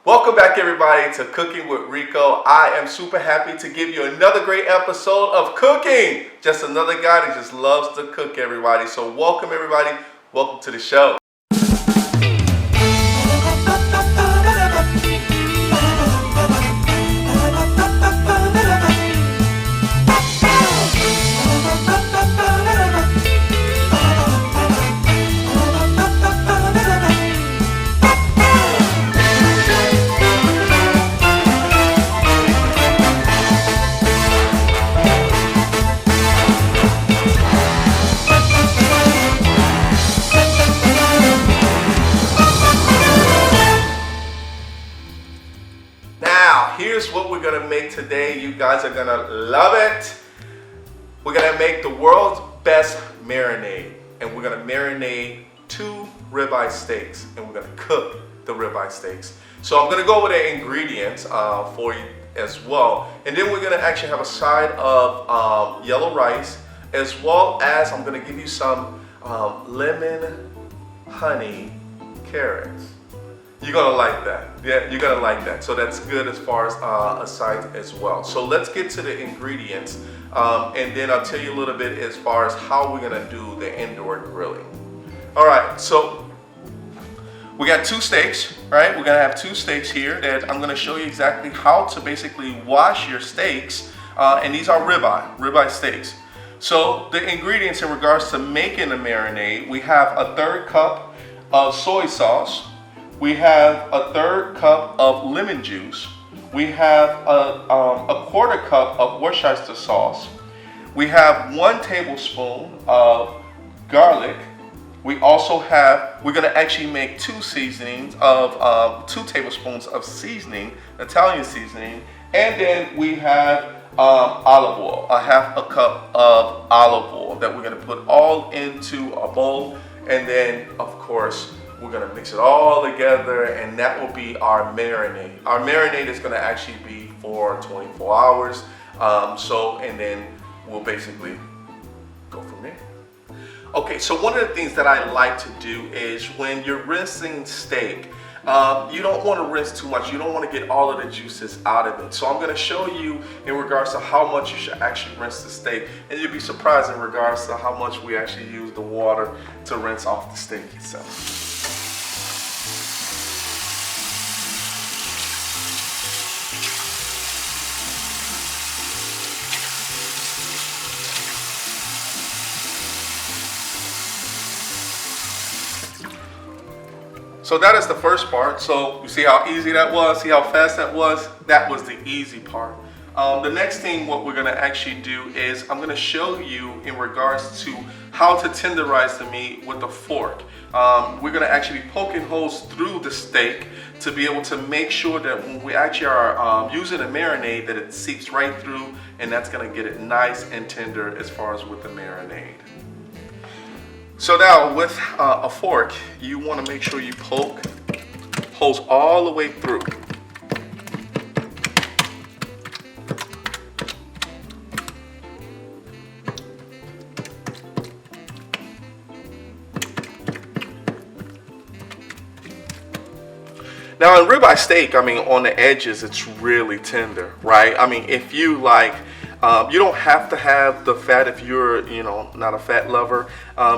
Welcome back everybody to Cooking with Rico. I am super happy to give you another great episode of cooking. Just another guy that just loves to cook, everybody. So welcome everybody, welcome to the show. Here's what we're gonna make today. You guys are gonna love it. We're gonna make the world's best marinade, and we're gonna marinate 2 ribeye steaks, and we're gonna cook the ribeye steaks. So I'm gonna go over the ingredients for you as well, and then we're gonna actually have a side of yellow rice, as well as I'm gonna give you some lemon honey carrots. You're gonna like that. Yeah, you're gonna like that. So that's good as far as a side as well. So let's get to the ingredients, and then I'll tell you a little bit as far as how we're gonna do the indoor grilling. All right, so we got 2 steaks, right? We're gonna have 2 steaks here that I'm gonna show you exactly how to basically wash your steaks, and these are ribeye steaks. So the ingredients in regards to making the marinade, we have a 1/3 cup of soy sauce. We have a 1/3 cup of lemon juice. We have a 1/4 cup of Worcestershire sauce. We have 1 tablespoon of garlic. We also have, we're gonna actually make 2 seasonings of 2 tablespoons of seasoning, Italian seasoning. And then we have olive oil, a 1/2 cup of olive oil that we're gonna put all into a bowl. And then of course, we're gonna mix it all together, and that will be our marinade. Our marinade is gonna actually be for 24 hours. And then we'll basically go from there. Okay, so one of the things that I like to do is when you're rinsing steak, you don't want to rinse too much. You don't want to get all of the juices out of it. So I'm going to show you in regards to how much you should actually rinse the steak, and you'll be surprised in regards to how much we actually use the water to rinse off the steak itself. So that is the first part. So you see how easy that was? See how fast that was? That was the easy part. The next thing what we're gonna actually do is I'm gonna show you in regards to how to tenderize the meat with a fork. We're gonna actually be poking holes through the steak to be able to make sure that when we actually are using a marinade that it seeps right through, and that's gonna get it nice and tender as far as with the marinade. So now with a fork, you want to make sure you poke holes all the way through. Now in ribeye steak, I mean on the edges it's really tender, right? I mean if you like, you don't have to have the fat if you're, not a fat lover.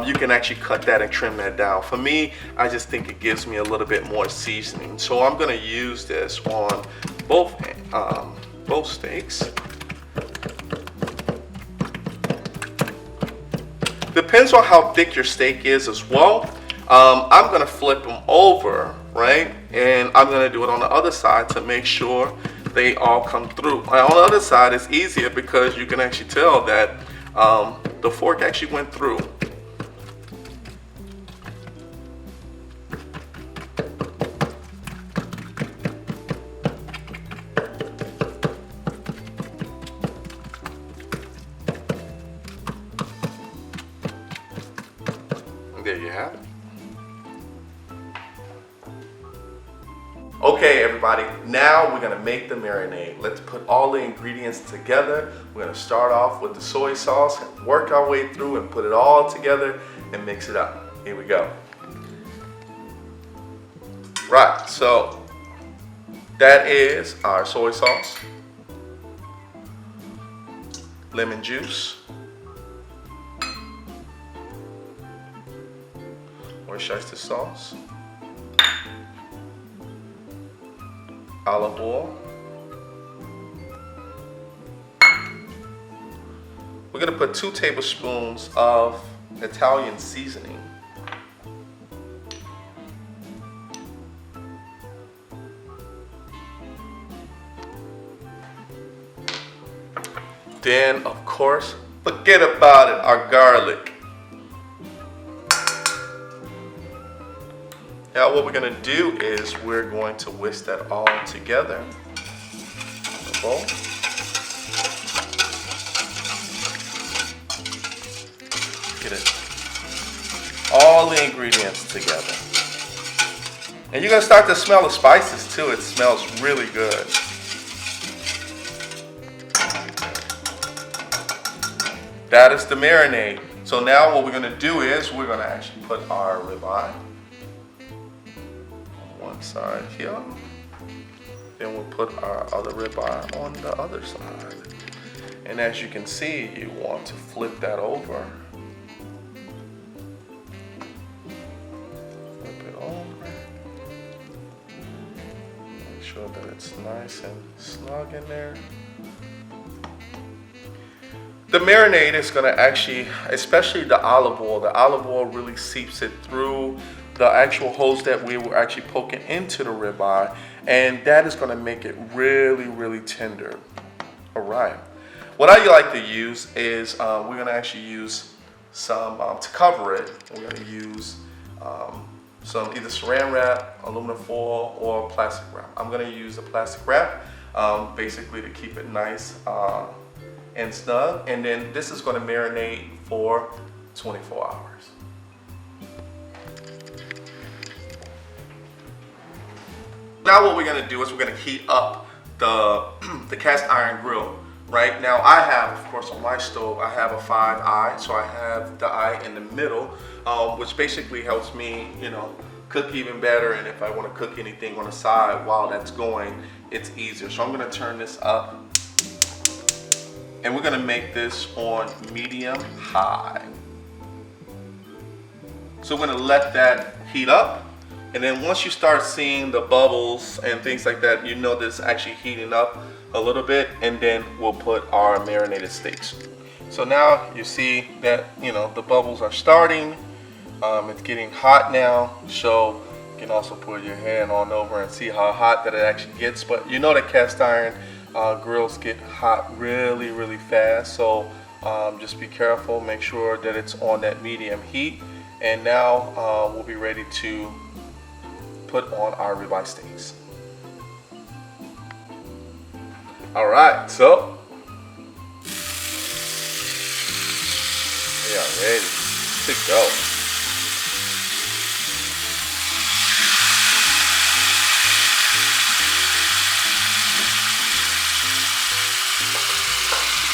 You can actually cut that and trim that down. For me, I just think it gives me a little bit more seasoning. So I'm gonna use this on both steaks. Depends on how thick your steak is as well. I'm gonna flip them over, right? And I'm gonna do it on the other side to make sure they all come through. On the other side, it's easier because you can actually tell that the fork actually went through. And there you have it. Okay everybody, now we're gonna make the marinade. Let's put all the ingredients together. We're gonna start off with the soy sauce, work our way through and put it all together and mix it up. Here we go. Right, so That is our soy sauce, lemon juice, Worcestershire sauce, olive oil. We're going to put 2 tablespoons of Italian seasoning. Then, of course, forget about it, our garlic. Now what we're going to do is we're going to whisk that all together in a bowl. Get it, all the ingredients together. And you're going to start to smell the spices too. It smells really good. That is the marinade. So now what we're going to do is we're going to actually put our ribeye on one side here. Then we'll put our other ribeye on the other side. And as you can see, you want to flip that over. Flip it over. Make sure that it's nice and snug in there. The marinade is going to actually, especially the olive oil really seeps it through the actual holes that we were actually poking into the ribeye, and that is going to make it really, really tender. All right. What I like to use is we're going to actually use some, to cover it, we're going to use some either saran wrap, aluminum foil, or plastic wrap. I'm going to use the plastic wrap basically to keep it nice and snug, and then this is going to marinate for 24 hours. Now what we're going to do is we're going to heat up the cast iron grill. Right now I have, of course, on my stove, I have a 5-eye, so I have the eye in the middle, which basically helps me, cook even better, and if I want to cook anything on the side while that's going, it's easier. So I'm going to turn this up. And we're going to make this on medium high. So we're going to let that heat up. And then once you start seeing the bubbles and things like that, you know that it's actually heating up a little bit. And then we'll put our marinated steaks. So now you see that, the bubbles are starting. It's getting hot now. So you can also put your hand on over and see how hot that it actually gets. But you know that cast iron grills get hot really, really fast, so just be careful, make sure that it's on that medium heat. And now we'll be ready to put on our ribeye steaks. All right, so we are ready to go.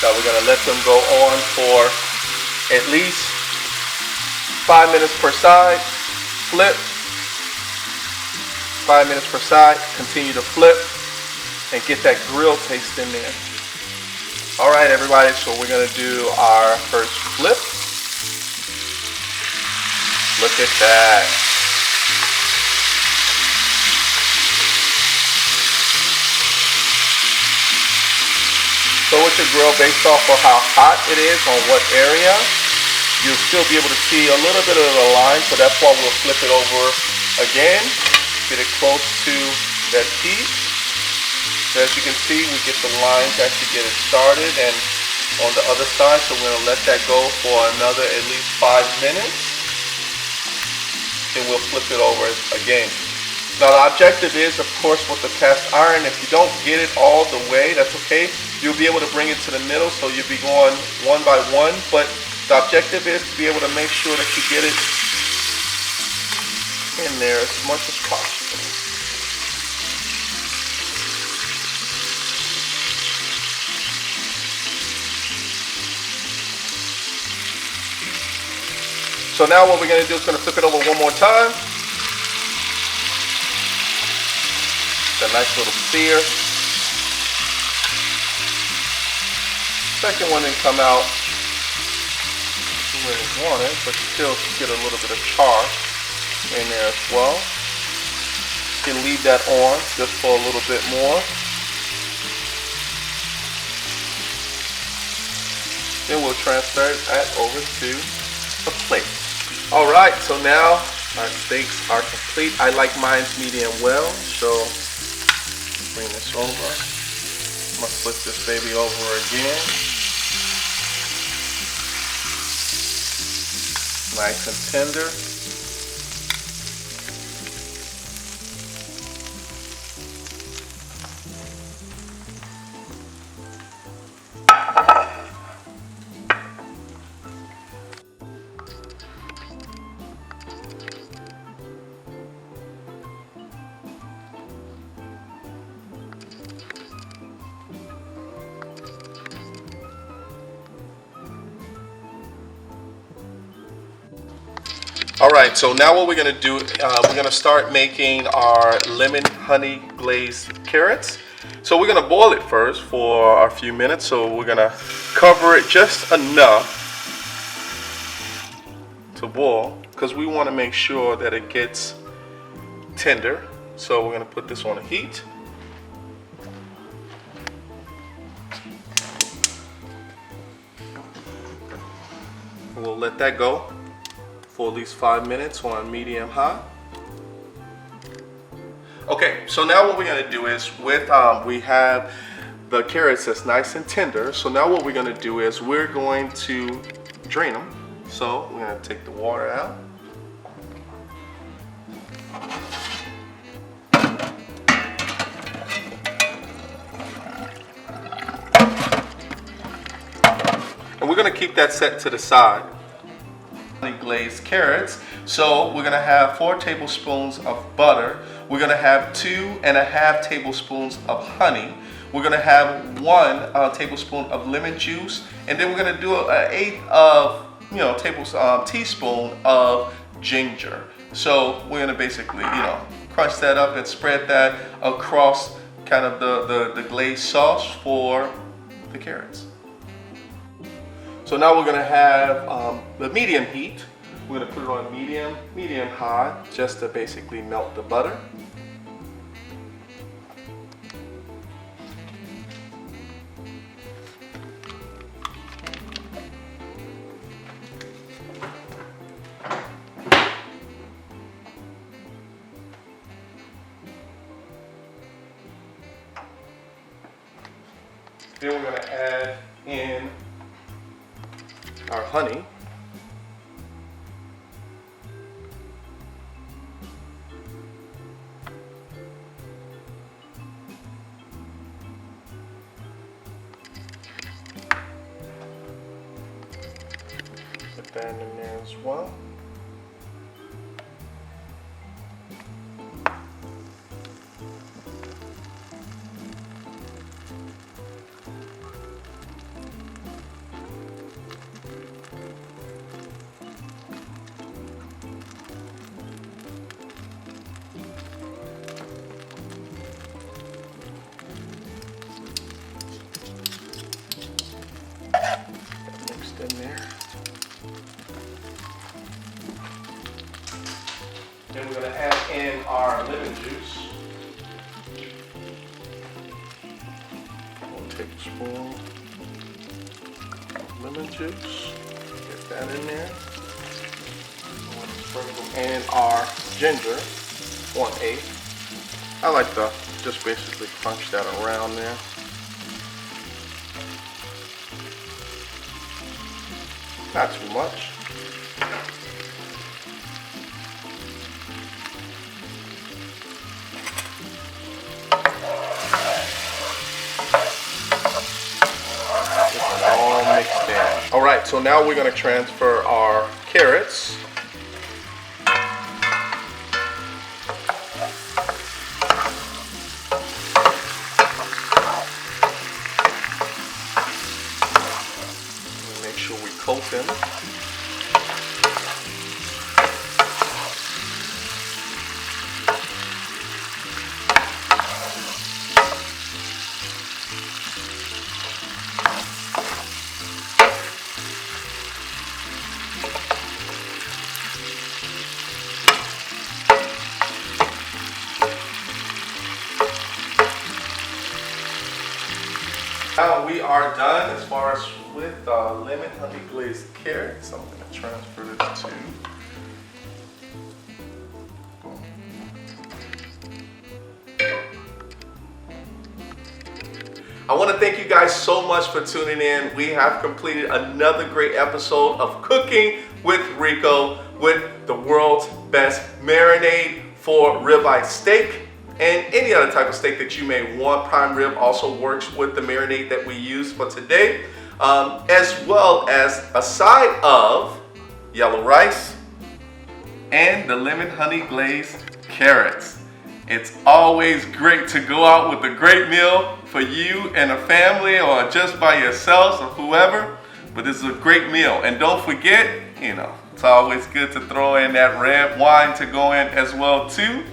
Now we're going to let them go on for at least 5 minutes per side. Flip. 5 minutes per side. Continue to flip and get that grill taste in there. All right, everybody. So we're going to do our first flip. Look at that. So with your grill, based off of how hot it is on what area, you'll still be able to see a little bit of the line, so that's why we'll flip it over again, get it close to that heat. So as you can see, we get the line to actually get it started, and on the other side, so we're gonna let that go for another at least 5 minutes, and we'll flip it over again. Now the objective is, of course, with the cast iron, if you don't get it all the way, that's okay. You'll be able to bring it to the middle, so you'll be going one by one, but the objective is to be able to make sure that you get it in there as much as possible. So now what we're going to do is going to flip it over one more time. That nice little sear. Second one didn't come out the way you want it, but you still get a little bit of char in there as well. You can leave that on just for a little bit more. Then we'll transfer that over to a plate. All right, so now our steaks are complete. I like mine medium well, so bring this over. I'm gonna flip this baby over again. Nice and tender. All right, so now what we're gonna do, we're gonna start making our lemon honey glazed carrots. So we're gonna boil it first for a few minutes. So we're gonna cover it just enough to boil because we wanna make sure that it gets tender. So we're gonna put this on a heat. We'll let that go for at least 5 minutes on medium high. Okay, so now what we're gonna do is with we have the carrots that's nice and tender. So now what we're gonna do is we're going to drain them. So we're gonna take the water out. And we're gonna keep that set to the side. Glazed carrots. So we're gonna have 4 tablespoons of butter. We're gonna have 2.5 tablespoons of honey. We're gonna have 1 tablespoon of lemon juice, and then we're gonna do an 1/8 of teaspoon of ginger. So we're gonna basically crunch that up and spread that across kind of the glazed sauce for the carrots. So now we're gonna have the medium heat. We're gonna put it on medium high, just to basically melt the butter. Then we're gonna add in our honey. Put that in there as well. Mixed in there. Then we're going to add in our lemon juice. 1 tablespoon of lemon juice. Get that in there. We're going to sprinkle in our ginger, 1/8. I like to just basically crunch that around there. Not too much. All mixed in. All right, so now we're going to transfer our carrots. Make sure we coat them. Now we are done as far as with lemon honey glazed carrots. I'm going to transfer this to. Boom. I want to thank you guys so much for tuning in. We have completed another great episode of Cooking with Rico with the world's best marinade for ribeye steak and any other type of steak that you may want. Prime rib also works with the marinade that we use for today, as well as a side of yellow rice and the lemon honey glazed carrots. It's always great to go out with a great meal for you and a family or just by yourselves or whoever, but this is a great meal. And don't forget, it's always good to throw in that red wine to go in as well too.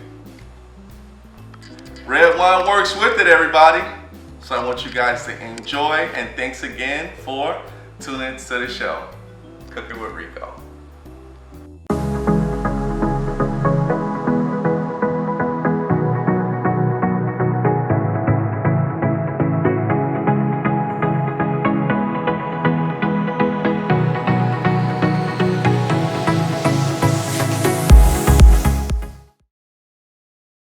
Red wine works with it, everybody. So I want you guys to enjoy, and thanks again for tuning into the show. Cooking with Rico.